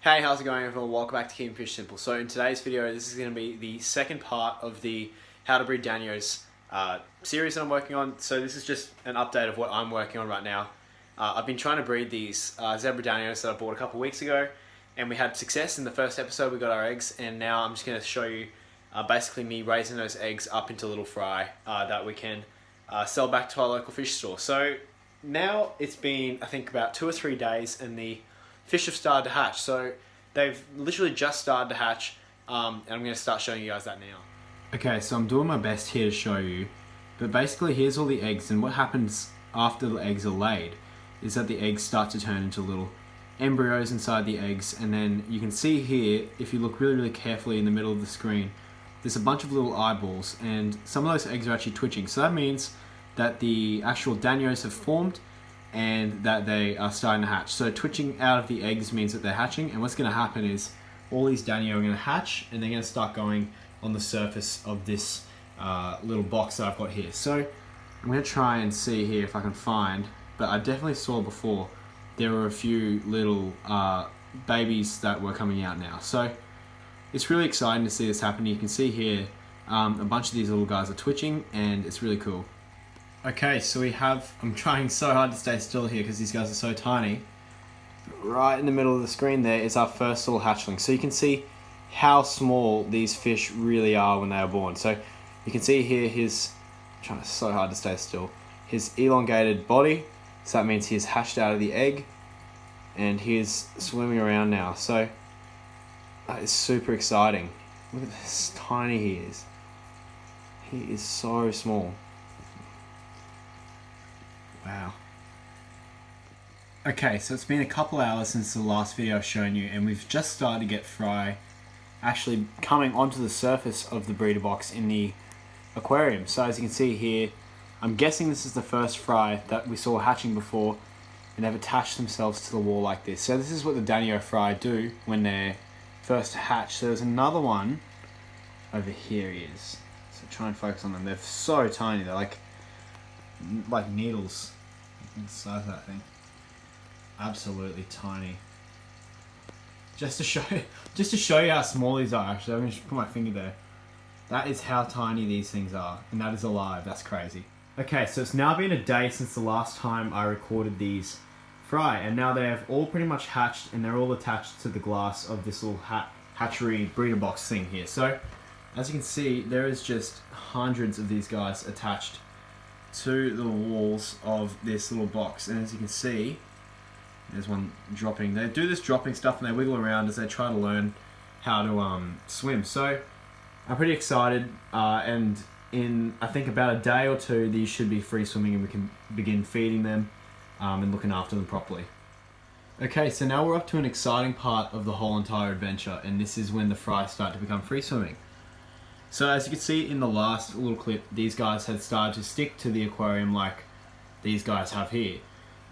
Hey, how's it going everyone? Welcome back to Keeping Fish Simple. So in today's video, this is going to be the second part of the How to Breed Danios series that I'm working on. So this is just an update of what I'm working on right now. I've been trying to breed these zebra Danios that I bought a couple weeks ago, and we had success in the first episode. We got our eggs, and now I'm just going to show you basically me raising those eggs up into little fry that we can sell back to our local fish store. So now it's been, I think, about 2 or 3 days, and the fish have started to hatch. So they've literally just started to hatch, and I'm going to start showing you guys that now. Okay, so I'm doing my best here to show you, but basically here's all the eggs, and what happens after the eggs are laid is that the eggs start to turn into little embryos inside the eggs, and then you can see here, if you look really carefully in the middle of the screen, there's a bunch of little eyeballs, and some of those eggs are actually twitching. So that means that the actual Danios have formed and that they are starting to hatch. So twitching out of the eggs means that they're hatching, and what's going to happen is all these Danios are going to hatch, and they're going to start going on the surface of this little box that I've got here. So I'm going to try and see here if I can find, but I definitely saw before there were a few little babies that were coming out now. So it's really exciting to see this happen. You can see here a bunch of these little guys are twitching, and it's really cool. Okay, so I'm trying so hard to stay still here because these guys are so tiny. Right in the middle of the screen there is our first little hatchling. So you can see how small these fish really are when they are born. So you can see here I'm trying so hard to stay still, his elongated body. So that means he's hatched out of the egg, and he's swimming around now. So that is super exciting. Look at this tiny he is. He is so small. Wow. Okay, so it's been a couple hours since the last video I've shown you, and we've just started to get fry actually coming onto the surface of the breeder box in the aquarium. So as you can see here, I'm guessing this is the first fry that we saw hatching before, and they've attached themselves to the wall like this. So this is what the Danio fry do when they're first hatched. So there's another one over here. He is. So try and focus on them. They're so tiny. They're like needles inside that thing. Absolutely tiny. Just to show you how small these are, actually, I'm going to put my finger there. That is how tiny these things are, and that is alive. That's crazy. Okay, so it's now been a day since the last time I recorded these fry, and now they have all pretty much hatched, and they're all attached to the glass of this little hatchery breeder box thing here. So as you can see, there is just hundreds of these guys attached to the walls of this little box, and as you can see, there's one dropping. They do this dropping stuff and they wiggle around as they try to learn how to swim. So I'm pretty excited, and in I think about a day or two these should be free swimming, and we can begin feeding them and looking after them properly. Okay, so now we're up to an exciting part of the whole entire adventure, and this is when the fry start to become free swimming. So as you can see in the last little clip, these guys had started to stick to the aquarium like these guys have here.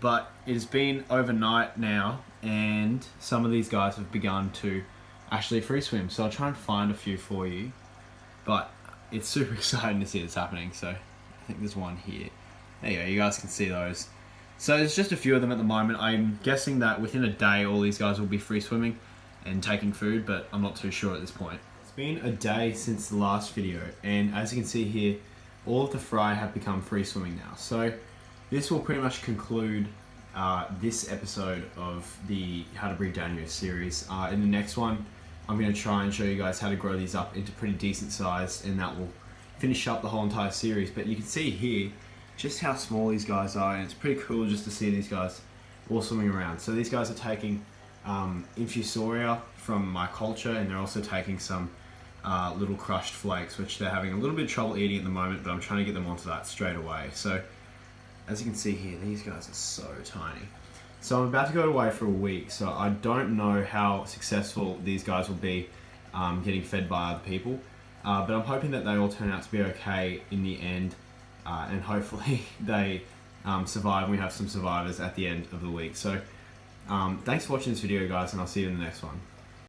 But it's been overnight now, and some of these guys have begun to actually free swim. So I'll try and find a few for you. But it's super exciting to see this happening. So I think there's one here. There you go, you guys can see those. So there's just a few of them at the moment. I'm guessing that within a day all these guys will be free swimming and taking food, but I'm not too sure at this point. It's been a day since the last video, and as you can see here, all of the fry have become free swimming now. So this will pretty much conclude this episode of the How to Breed Danios series. In the next one, I'm going to try and show you guys how to grow these up into pretty decent size, and that will finish up the whole entire series. But you can see here just how small these guys are, and it's pretty cool just to see these guys all swimming around. So these guys are taking infusoria from my culture, and they're also taking some little crushed flakes, which they're having a little bit of trouble eating at the moment, but I'm trying to get them onto that straight away. So as you can see here, these guys are so tiny. So I'm about to go away for a week, so I don't know how successful these guys will be getting fed by other people, but I'm hoping that they all turn out to be okay in the end, and hopefully they survive, and we have some survivors at the end of the week. So thanks for watching this video, guys, and I'll see you in the next one.